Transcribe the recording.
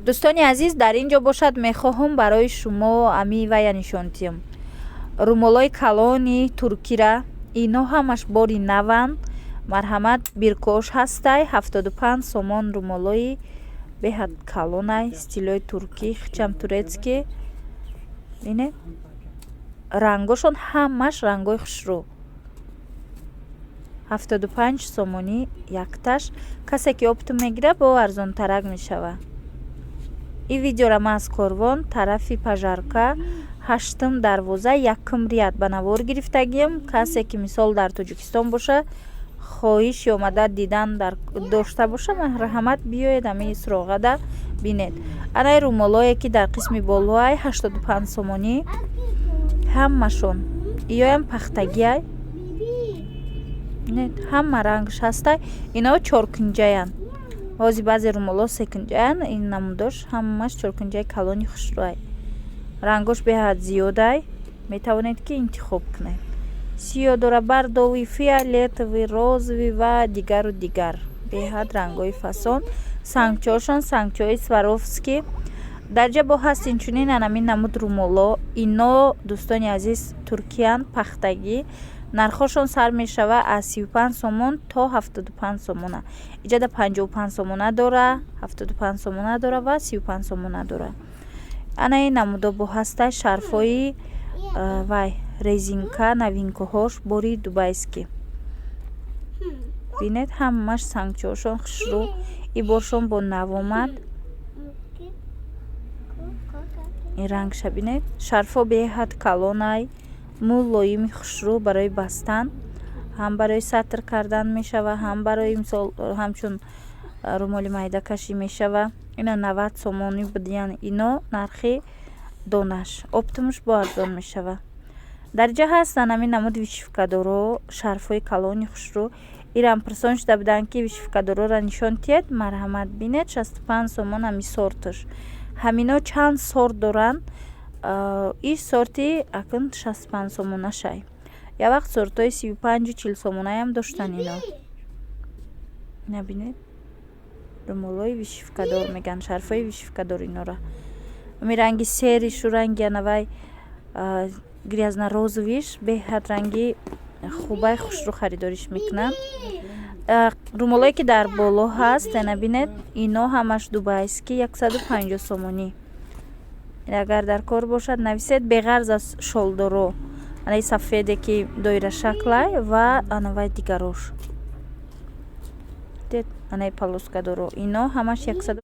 дӯстони азиз, дар ин ҷо бошад мехоҳам барои шумо вая нишон диҳам. Румолои калони туркира, ино ҳамаш бори наванд. Марҳамат биркош ҳастай 75 сомон румолои беҳад калонай стилои туркӣ хичам турецки. бине рангошон ҳамаш рангои хушрӯ. 75 сомонӣ якташ. Касе ки оптум мегирад бо арзонтарак мешава. ин видеора ман аз корвон тарафи пажарка 8 дарвоза 1 рият ба навор гирифтагиам. Касе ки мисол дар Тоҷикистон боша, хоҳиши омада дидан дошта боша, марҳамат биёед ами суроғада бинед. Анаи румолое ки дар қисми болоай 85 сомонӣ ҳамашон. иёям пахтагиай. ҳама рангш ҳастай. ино 4 кунҷаян. ҳози баъзе румоло 3 кунҷаян. ин намудош ҳамаш 4 кунҷаи калони хушрӯай. рангош беҳад зиёдай. метавонед ки интихоб кунед. сиё дора, бардовӣ, фиолетовӣ, розовӣ ва дигару дигар. беҳад рангои фасон. сангчоошон сангчои сваровски. дар ҷа бо ҳаст инчунин анамин намуд румоло. ино дӯстони азиз туркиян, пахтагӣ. нархошон сар мешава аз 35 сомон то 75 сомона. иҷада 55 сомона дора, 75 сомона дора ва 35 сомона дора. анаи намудо бо ҳастай шарфои вай резинка, новинкаҳош бори дубайски. бинед ҳамаш сангчоошон хушрӯ. иборшон бо навомад. ин рангша бинед. шарфо беҳад калонай, мулоими хушрӯ барои бастан. ҳам барои сатр кардан мешава, ҳам барои мисол ҳамчун румоли майдакашӣ мешава. ина 90 сомонӣ будиян. ино нархи донаш. оптумуш бо арзон мешава. дар ҷа ҳастан ҳамин намуд вишифкадоро, шарфҳои калони хушрӯ. ирам пурсон шуда буданд ки вишифкадороро нишон диҳед. марҳамат бинед 65 сомон ҳами сорташ. ҳамино чанд сорт доранд. ин сорти акн 65 сомонашай. як вақт сортҳои 35-40 сомонаям доштан. ино набинед румолои вишифкадор меган, шарфҳои вишифкадор. инора ами ранги серишу, ранги анавай грязнорозовиш беҳад ранги хубай хушрӯ харидориш мекунанд. румолое ки дар боло ҳаст, набинед ино ҳамаш дубайски 150 сомонӣ. агар дар кор бошад нависед. беғарз аз шолдоро, анаи сафеде ки доира шаклай ва анавай дигарош. анаи полоскадоро. ино ҳамаш 100